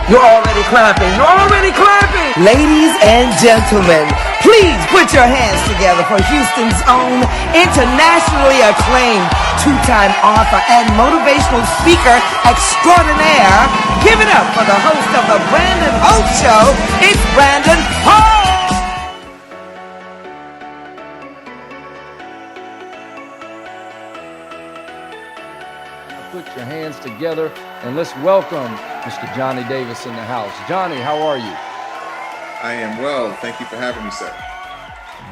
You're already clapping. You're already clapping. Ladies and gentlemen, please put your hands together for Houston's own internationally acclaimed two-time author and motivational speaker extraordinaire. Give it up for the host of the Brandon Hope Show. It's Brandon Hope. Put your hands together and let's welcome Mr. Johnnie Davis in the house. Johnnie, how are you? I am well. Thank you for having me, sir.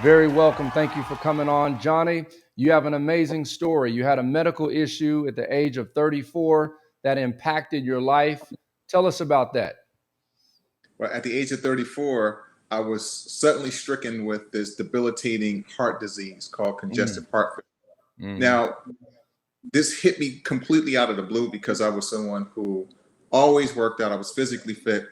Very welcome. Thank you for coming on. Johnnie, you have an amazing story. You had a medical issue at the age of 34 that impacted your life. Tell us about that. Well, at the age of 34, I was suddenly stricken with this debilitating heart disease called congestive heart failure. Mm-hmm. Now, this hit me completely out of the blue because I was someone who always worked out. I was physically fit.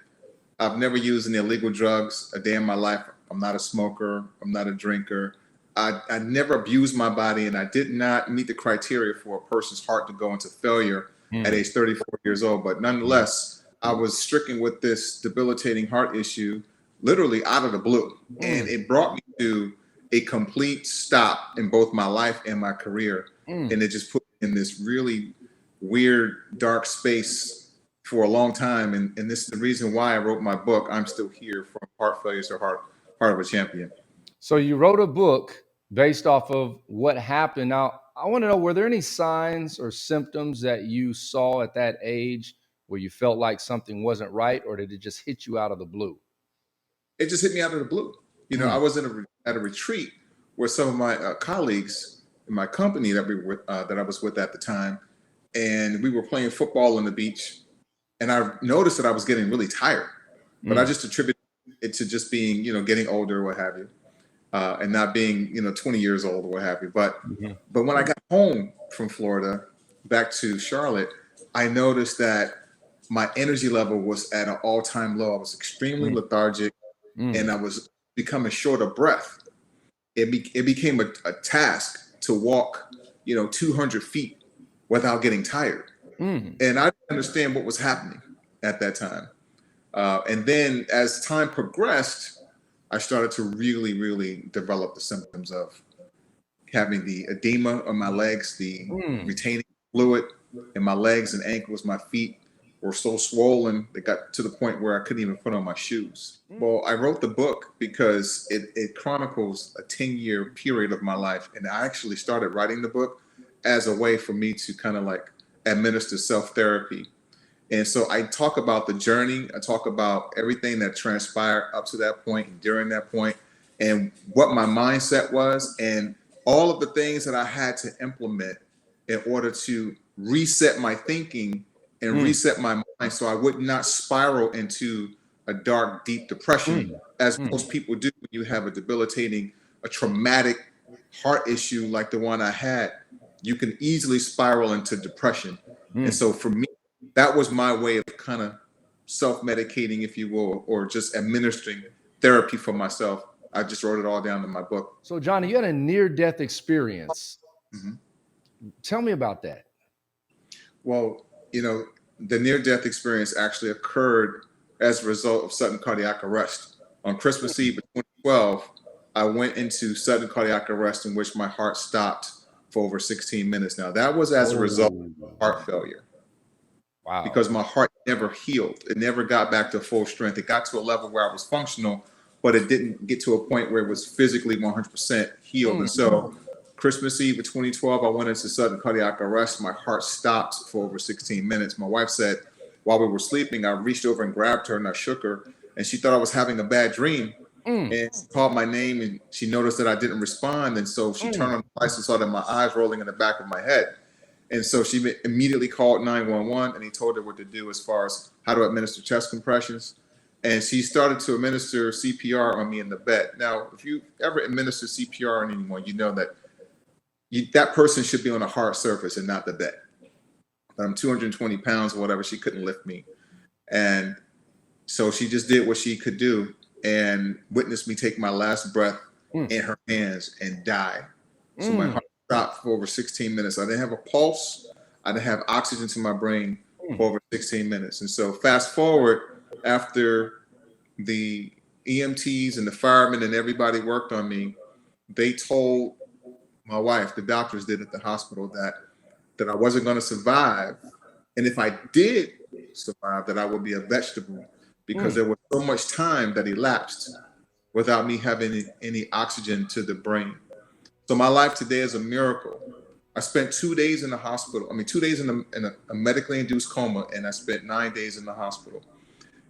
I've never used any illegal drugs a day in my life. I'm not a smoker. I'm not a drinker. I never abused my body, and I did not meet the criteria for a person's heart to go into failure at age 34 years old. But nonetheless, I was stricken with this debilitating heart issue literally out of the blue. And it brought me to a complete stop in both my life and my career. And it just put me in this really weird, dark space for a long time. And this is the reason why I wrote my book, I'm Still Here, From Heart Failure to Heart of a Champion. So you wrote a book based off of what happened. Now, I want to know, were there any signs or symptoms that you saw at that age where you felt like something wasn't right, or did it just hit you out of the blue? It just hit me out of the blue. You know, I was at a retreat where some of my colleagues in my company that I was with at the time, and we were playing football on the beach, and I noticed that I was getting really tired, but I just attributed it to just being, getting older or what have you, and not being, 20 years old or what have you. But when I got home from Florida back to Charlotte, I noticed that my energy level was at an all-time low. I was extremely lethargic, and I was becoming short of breath. It became a task to walk, 200 feet without getting tired. And I didn't understand what was happening at that time. And then as time progressed, I started to really, really develop the symptoms of having the edema on my legs, the retaining fluid in my legs and ankles. My feet were so swollen, they got to the point where I couldn't even put on my shoes. Well, I wrote the book because it chronicles a 10-year period of my life. And I actually started writing the book as a way for me to kind of like administer self-therapy. And so I talk about the journey. I talk about everything that transpired up to that point and during that point, and what my mindset was, and all of the things that I had to implement in order to reset my thinking and reset my mind so I would not spiral into a dark, deep depression, as most people do when you have a traumatic heart issue like the one I had. You can easily spiral into depression. And so for me, that was my way of kind of self-medicating, if you will, or just administering therapy for myself. I just wrote it all down in my book. So, Johnnie, you had a near-death experience. Tell me about that. Well, the near-death experience actually occurred as a result of sudden cardiac arrest. On Christmas Eve of 2012, I went into sudden cardiac arrest in which my heart stopped for over 16 minutes. Now, that was as a result of heart failure. Wow. Because my heart never healed. It never got back to full strength. It got to a level where I was functional, but it didn't get to a point where it was physically 100% healed. And so Christmas Eve of 2012, I went into sudden cardiac arrest. My heart stopped for over 16 minutes. My wife said, while we were sleeping, I reached over and grabbed her and I shook her, and she thought I was having a bad dream. And she called my name, and she noticed that I didn't respond. And so she turned on the lights and saw that my eyes rolling in the back of my head. And so she immediately called 911, and he told her what to do as far as how to administer chest compressions. And she started to administer CPR on me in the bed. Now, if you ever administer CPR on anyone, you know that that person should be on a hard surface and not the bed. But I'm 220 pounds or whatever. She couldn't lift me. And so she just did what she could do and witnessed me take my last breath in her hands and die. So my heart stopped for over 16 minutes. I didn't have a pulse. I didn't have oxygen to my brain for over 16 minutes. And so fast forward after the EMTs and the firemen and everybody worked on me, they told my wife, the doctors did at the hospital, that I wasn't going to survive. And if I did survive, that I would be a vegetable, because there was so much time that elapsed without me having any oxygen to the brain. So my life today is a miracle. I spent 2 days in the hospital. 2 days in a medically induced coma, and I spent 9 days in the hospital.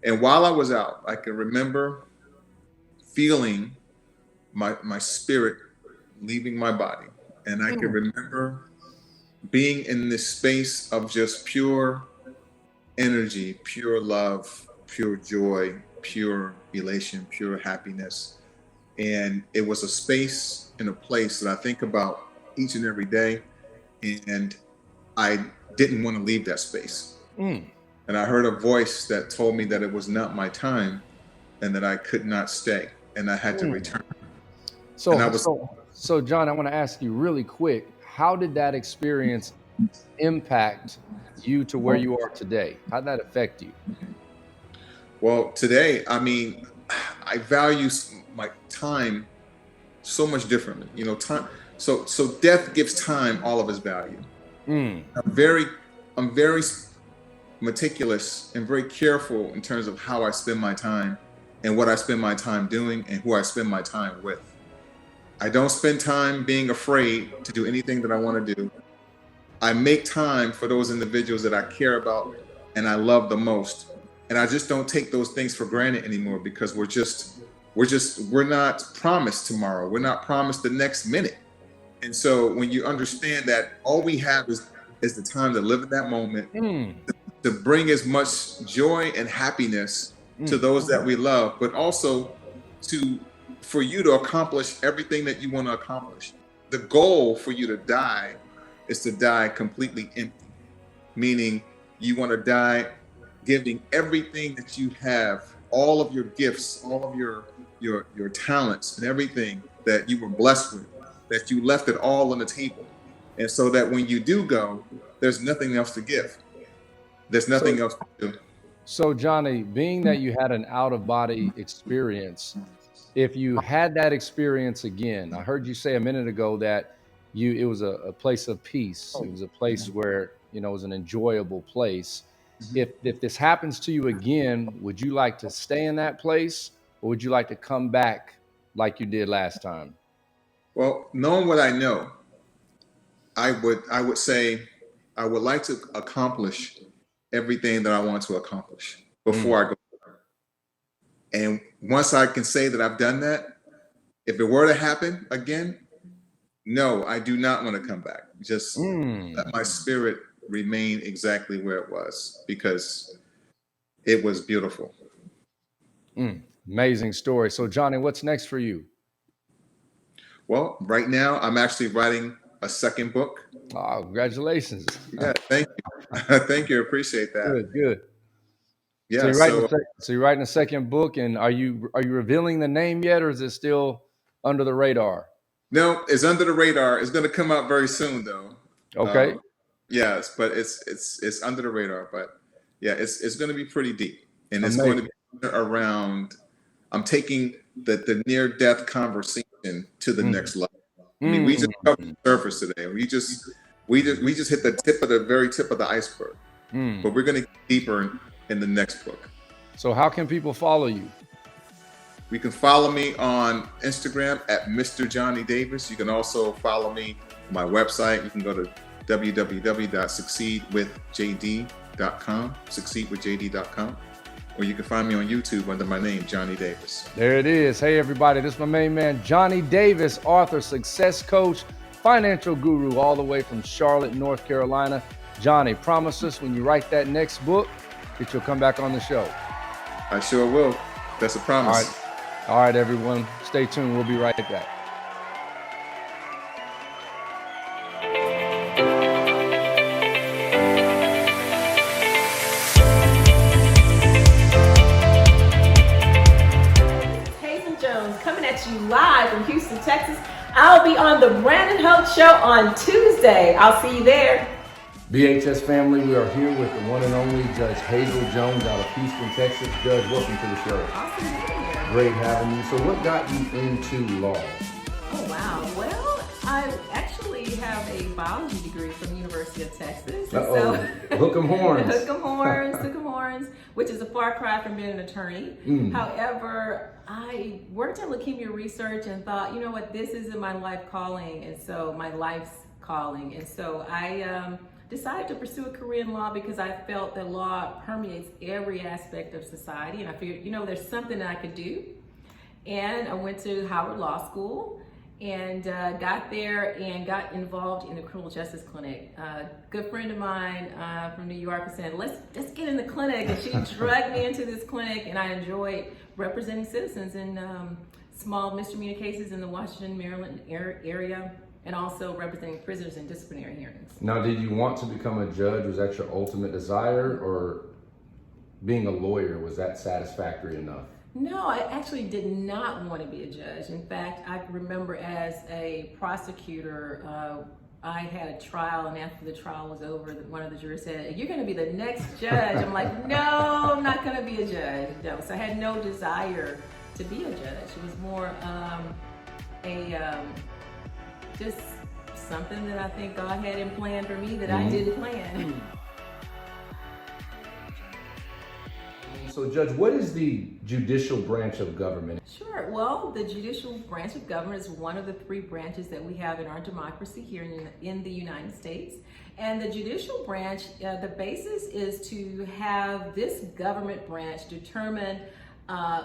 And while I was out, I can remember feeling my spirit leaving my body. And I can remember being in this space of just pure energy, pure love, pure joy, pure elation, pure happiness. And it was a space and a place that I think about each and every day. And I didn't want to leave that space. And I heard a voice that told me that it was not my time and that I could not stay and I had to return. So John, I want to ask you really quick, how did that experience impact you to where you are today? How did that affect you? Well, today, I value my time so much differently. Time. So death gives time all of its value. I'm very meticulous and very careful in terms of how I spend my time and what I spend my time doing and who I spend my time with. I don't spend time being afraid to do anything that I want to do. I make time for those individuals that I care about and I love the most. And I just don't take those things for granted anymore, because we're not promised tomorrow. We're not promised the next minute. And so when you understand that all we have is the time to live in that moment, to bring as much joy and happiness to those that we love, but also for you to accomplish everything that you want to accomplish. The goal for you to die is to die completely empty, meaning you want to die giving everything that you have, all of your gifts, all of your talents and everything that you were blessed with, that you left it all on the table. And so that when you do go, there's nothing else to give. There's nothing else to do. So Johnny, being that you had an out-of-body experience, if you had that experience again, I heard you say a minute ago that it was a place of peace. It was a place where, it was an enjoyable place. If this happens to you again, would you like to stay in that place, or would you like to come back like you did last time? Well, knowing what I know, I would say I would like to accomplish everything that I want to accomplish before I go. And once I can say that I've done that, if it were to happen again, no, I do not want to come back. Just let my spirit remain exactly where it was, because it was beautiful. Amazing story. So Johnny, what's next for you? Well, right now I'm actually writing a second book. Oh, congratulations. Yeah, thank you. Thank you. Appreciate that. Good. Yeah. So you're writing a second book, and are you revealing the name yet, or is it still under the radar? No, it's under the radar. It's going to come out very soon, though. Okay. Yes, but it's under the radar. But yeah, it's going to be pretty deep, and it's going to be around. I'm taking the near-death conversation to the next level. I mean, we just covered the surface today. We just hit the very tip of the iceberg. But we're going to get deeper in the next book. So how can people follow you? You can follow me on Instagram at Mr. Johnny Davis. You can also follow me on my website. You can go to www.succeedwithjd.com, or you can find me on YouTube under my name, Johnny Davis. There it is. Hey, everybody, this is my main man, Johnny Davis, author, success coach, financial guru, all the way from Charlotte, North Carolina. Johnny, promise us when you write that next book that you'll come back on the show. I sure will. That's a promise. All right, everyone. Stay tuned. We'll be right back. Hazel Jones coming at you live from Houston, Texas. I'll be on the Brandon Holt Show on Tuesday. I'll see you there. BHS family, we are here with the one and only Judge Hazel Jones out of Houston, Texas. Judge, welcome to the show. Awesome being here. Great having you. So what got you into law? Oh, wow. Well, I actually have a biology degree from the University of Texas. Uh-oh. Hook 'em horns. Hook 'em horns, which is a far cry from being an attorney. However, I worked in leukemia research and thought, you know what, this isn't my life calling, and so my life's calling. And so I decided to pursue a career in law because I felt that law permeates every aspect of society, and I figured, you know, there's something that I could do. And I went to Howard Law School and got there and got involved in the criminal justice clinic. A good friend of mine from New York said, let's get in the clinic, and she dragged me into this clinic, and I enjoyed representing citizens in small misdemeanor cases in the Washington, Maryland area, and also representing prisoners in disciplinary hearings. Now, did you want to become a judge? Was that your ultimate desire, or being a lawyer, was that satisfactory enough? No, I actually did not want to be a judge. In fact, I remember as a prosecutor, I had a trial, and after the trial was over, one of the jurors said, "You're going to be the next judge." I'm like, no, I'm not going to be a judge. No. So I had no desire to be a judge. It was more just something that I think God had in plan for me that I didn't plan. So, Judge, what is the judicial branch of government? Sure. Well, the judicial branch of government is one of the three branches that we have in our democracy here in the United States. And the judicial branch, the basis is to have this government branch determine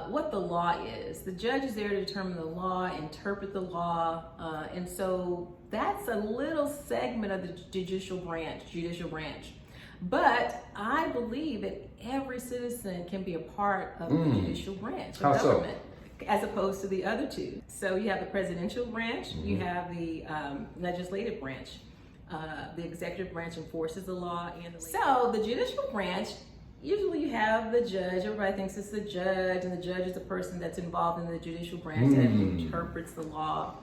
what the law is. The judge is there to determine the law, interpret the law, and so that's a little segment of the judicial branch. But I believe that every citizen can be a part of the judicial branch of government, as opposed to the other two. So you have the presidential branch, you have the legislative branch. The executive branch enforces the law, and so the judicial branch, usually you have the judge. Everybody thinks it's the judge, and the judge is the person that's involved in the judicial branch that interprets the law.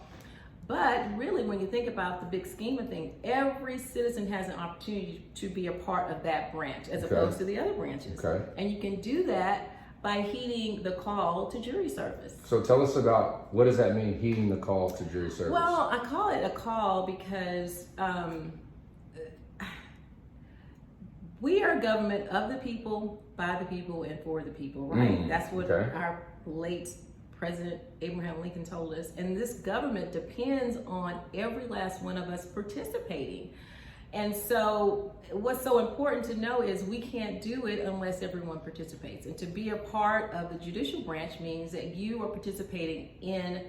But really, when you think about the big scheme of things, every citizen has an opportunity to be a part of that branch as opposed to the other branches. And you can do that by heeding the call to jury service. So tell us about, what does that mean, heeding the call to jury service? Well, I call it a call because we are a government of the people, by the people, and for the people, right? That's what our late President Abraham Lincoln told us. And this government depends on every last one of us participating. And so what's so important to know is we can't do it unless everyone participates. And to be a part of the judicial branch means that you are participating in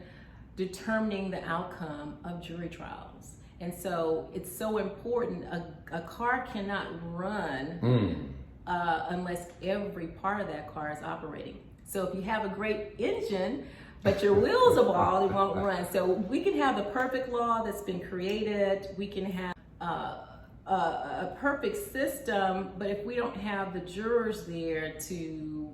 determining the outcome of jury trials. And so it's so important. A car cannot run unless every part of that car is operating. So if you have a great engine, but your wheels are bald, it won't run. So we can have the perfect law that's been created. We can have a perfect system, but if we don't have the jurors there to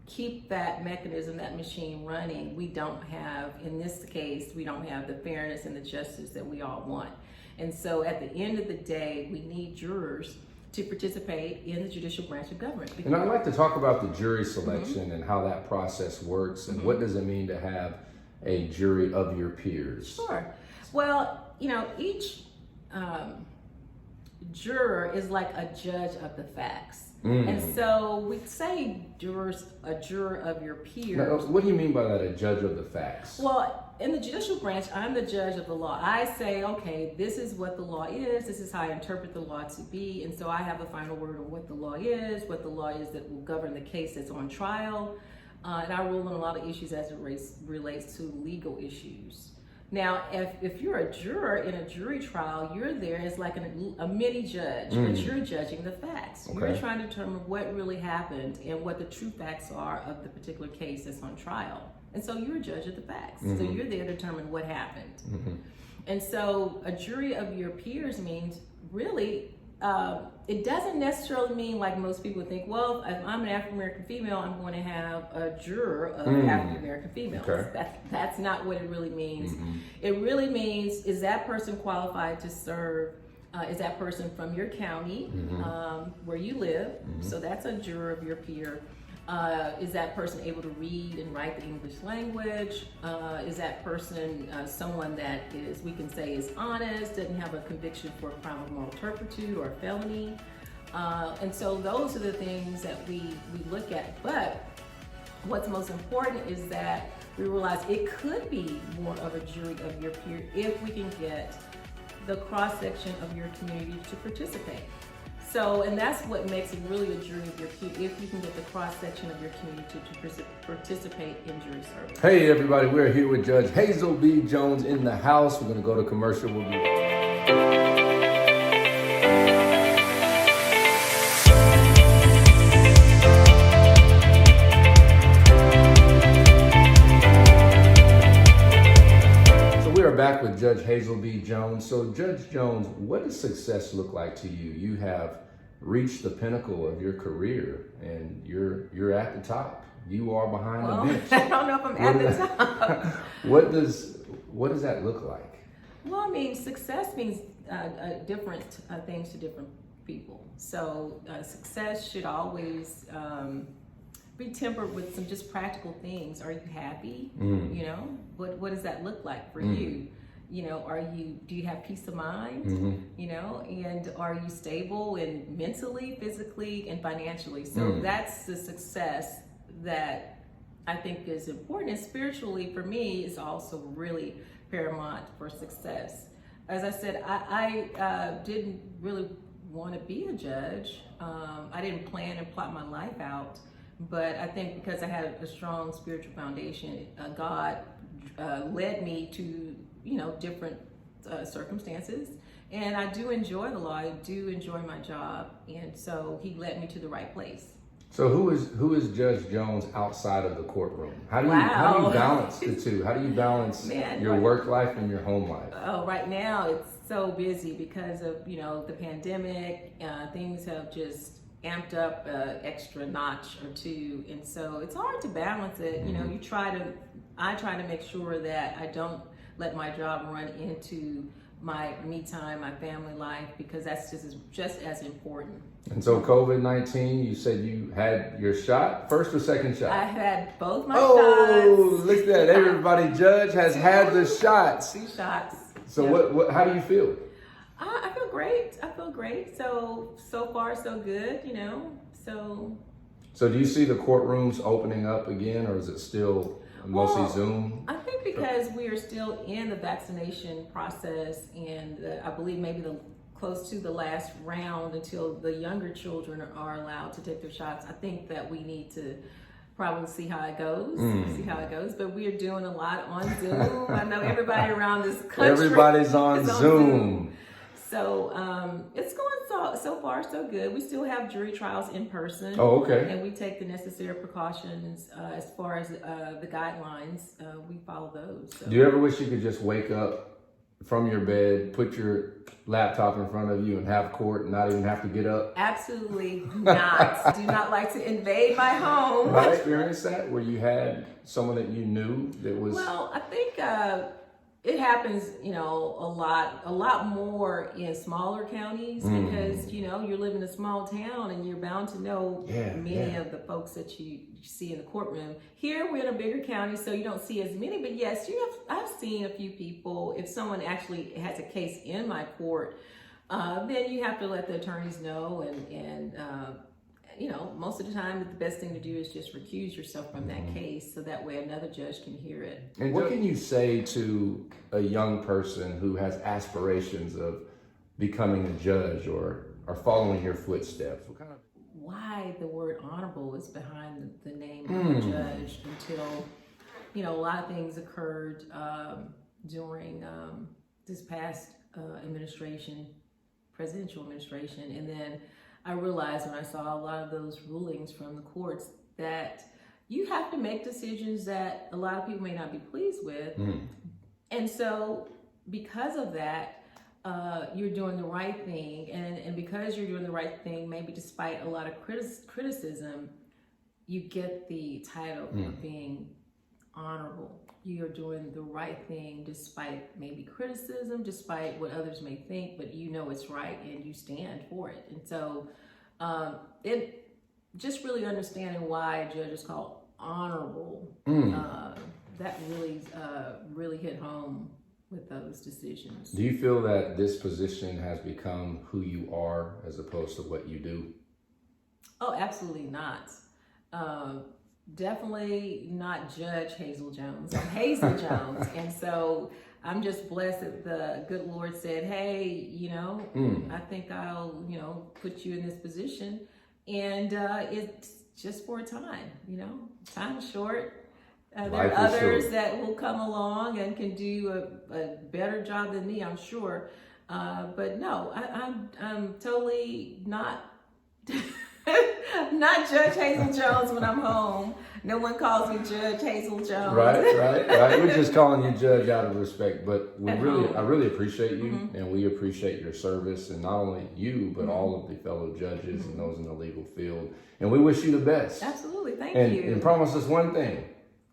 keep that mechanism, that machine running, we don't have, in this case, we don't have the fairness and the justice that we all want. And so at the end of the day, we need jurors to participate in the judicial branch of government. And I'd like to talk about the jury selection and how that process works, and what does it mean to have a jury of your peers? Sure. Well, you know, each juror is like a judge of the facts. And so we say a juror of your peers. Now, what do you mean by that, a judge of the facts? Well, in the judicial branch, I'm the judge of the law. I say, okay, this is what the law is, this is how I interpret the law to be, and so I have the final word on what the law is that will govern the case that's on trial, and I rule on a lot of issues as it relates to legal issues. Now, if you're a juror in a jury trial, you're there as like a mini judge, but you're judging the facts. You're trying to determine what really happened and what the true facts are of the particular case that's on trial. And so you're a judge of the facts. So you're there to determine what happened. And so a jury of your peers means really, it doesn't necessarily mean like most people think, well, if I'm an African-American female, I'm going to have a juror of African-American females. That's not what it really means. It really means, is that person qualified to serve Is that person from your county, where you live? So that's a juror of your peer. Is that person able to read and write the English language? Is that person someone that is, we can say, is honest, doesn't have a conviction for a crime of moral turpitude or a felony? And so those are the things that we look at. But what's most important is that we realize it could be more of a jury of your peer if we can get the cross-section of your community to participate. So, and that's what makes it really a jury of your peer, if you can get the cross-section of your community to participate in jury service. Hey everybody, we're here with Judge Hazel B. Jones in the house. We're gonna go to commercial. We'll be back. Back with Judge Hazel B. Jones. So Judge Jones, what does success look like to you? You have reached the pinnacle of your career and you're at the top. You are behind the bench. I don't know if I'm at the top. What does that look like? Well, I mean, success means different things to different people. So success should always be tempered with some just practical things. Are you happy? You know, what does that look like for you? You know, do you have peace of mind? You know, and are you stable and mentally, physically, and financially? So that's the success that I think is important. And spiritually, for me, is also really paramount for success. As I said, I didn't really want to be a judge. I didn't plan and plot my life out. But I think because I had a strong spiritual foundation, God led me to, you know, different circumstances. And I do enjoy the law. I do enjoy my job. And so he led me to the right place. So who is Judge Jones outside of the courtroom? How do you balance the two? How do you balance your work life and your home life? Oh, right now it's so busy because of, you know, the pandemic. Things have just amped up extra notch or two, and so it's hard to balance it. You know, I try to make sure that I don't let my job run into my me time, my family life, because that's just as important. And so COVID-19, you said you had your shot, first or second shot? I had both my shots. Oh, look at that! Everybody, Judge has had the shots. 2 shots. So what? How do you feel? I feel great. I feel great. So far so good, you know. So do you see the courtrooms opening up again, or is it still mostly Zoom? I think because we are still in the vaccination process, and I believe maybe close to the last round until the younger children are allowed to take their shots. I think that we need to probably see how it goes. But we are doing a lot on Zoom. I know everybody around this country. Everybody's on Zoom. So it's going so far so good. We still have jury trials in person. Oh, okay. And we take the necessary precautions as far as the guidelines. We follow those. So. Do you ever wish you could just wake up from your bed, put your laptop in front of you, and have court and not even have to get up? Absolutely not. Do not like to invade my home. Have you experienced that where you had someone that you knew that was? Well, I think it happens, you know, a lot more in smaller counties because, you know, you live in a small town and you're bound to know many of the folks that you see in the courtroom. Here we're in a bigger county, so you don't see as many, but yes, I've seen a few people. If someone actually has a case in my court, then you have to let the attorneys know and you know, most of the time, the best thing to do is just recuse yourself from that case so that way another judge can hear it. And what can you say to a young person who has aspirations of becoming a judge or following your footsteps? Why the word honorable is behind the name of the judge until, you know, a lot of things occurred during this past presidential administration, and then I realized when I saw a lot of those rulings from the courts that you have to make decisions that a lot of people may not be pleased with. And so because of that, you're doing the right thing. And because you're doing the right thing, maybe despite a lot of criticism, you get the title of being honorable. You're doing the right thing despite maybe criticism, despite what others may think, but you know it's right and you stand for it. And so it just really understanding why a judge is called honorable, that really hit home with those decisions. Do you feel that this position has become who you are as opposed to what you do? Oh, absolutely not. Definitely not Judge Hazel Jones. I'm Hazel Jones. And so I'm just blessed that the good Lord said, hey, I think I'll, put you in this position. And it's just for a time, time is short. There are others that will come along and can do a better job than me, I'm sure. But no, I'm totally not not Judge Hazel Jones when I'm home. No one calls me Judge Hazel Jones. Right. We're just calling you Judge out of respect, but I really appreciate you, and we appreciate your service, and not only you, but all of the fellow judges and those in the legal field. And we wish you the best. Absolutely, thank you. And promise us one thing,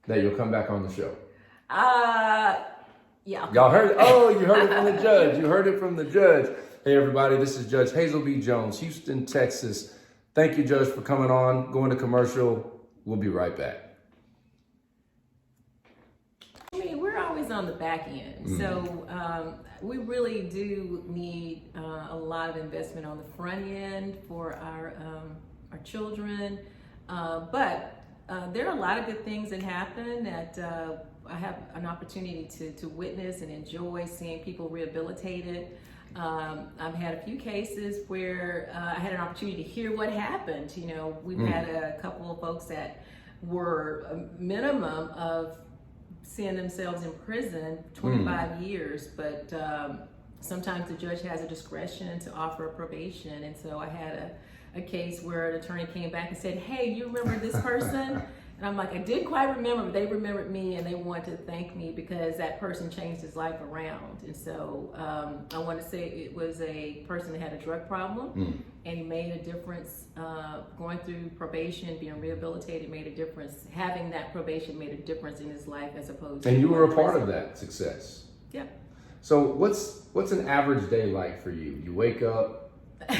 that you'll come back on the show. Yeah. Y'all heard? You heard it from the judge. You heard it from the judge. Hey, everybody, this is Judge Hazel B. Jones, Houston, Texas. Thank you, Judge, for coming on. Going to commercial. We'll be right back. I mean, we're always on the back end. So we really do need a lot of investment on the front end for our children. But there are a lot of good things that happen that I have an opportunity to witness and enjoy seeing people rehabilitated. I've had a few cases where I had an opportunity to hear what happened. We've had a couple of folks that were a minimum of seeing themselves in prison 25 years, but sometimes the judge has a discretion to offer a probation. And so I had a case where an attorney came back and said, hey, you remember this person? And I'm like, I didn't quite remember, but they remembered me and they wanted to thank me because that person changed his life around. And so I want to say it was a person that had a drug problem and he made a difference. Going through probation, being rehabilitated made a difference. Having that probation made a difference in his life as opposed to... And you were a part of that success. Yeah. So what's an average day like for you? You wake up,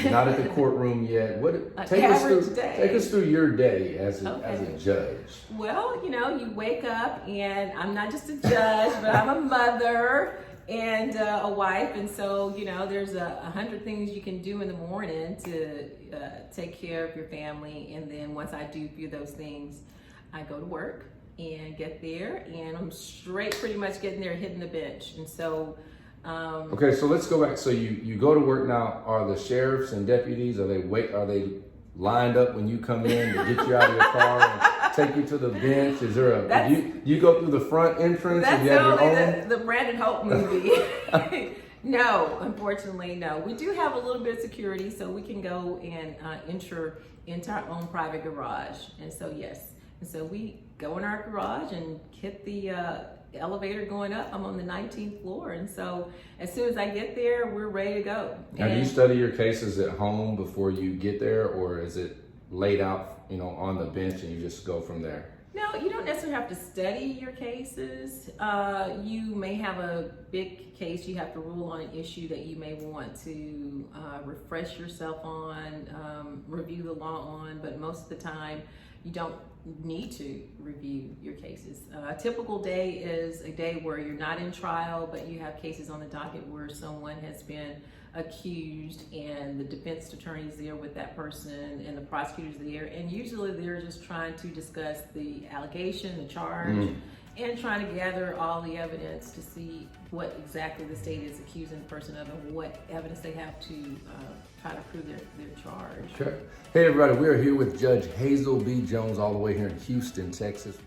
you're not at the courtroom yet. Take us through your day as a judge. Well, you wake up, and I'm not just a judge, but I'm a mother and a wife, and so there's 100 things you can do in the morning to take care of your family. And then once I do a few of those things, I go to work and get there, and I'm pretty much getting there, hitting the bench, and so. Okay, so let's go back. So you go to work now. Are the sheriffs and deputies, are they lined up when you come in to get you out of your car and take you to the bench? Is there you go through the front entrance and you have your own? The Brandon Hope movie. No, unfortunately, no. We do have a little bit of security, so we can go and enter into our own private garage. And so yes, and so we go in our garage and hit the elevator going up. I'm on the 19th floor, and so as soon as I get there, we're ready to go. Now, do you study your cases at home before you get there, or is it laid out, on the bench and you just go from there? No, you don't necessarily have to study your cases. You may have a big case you have to rule on, an issue that you may want to refresh yourself on, review the law on, but most of the time you don't need to review your cases. A typical day is a day where you're not in trial, but you have cases on the docket where someone has been accused and the defense attorney's there with that person and the prosecutor's there, and usually they're just trying to discuss the allegation, the charge, and trying to gather all the evidence to see what exactly the state is accusing the person of and what evidence they have to try to prove their charge. Okay. Hey everybody, we are here with Judge Hazel B. Jones all the way here in Houston, Texas.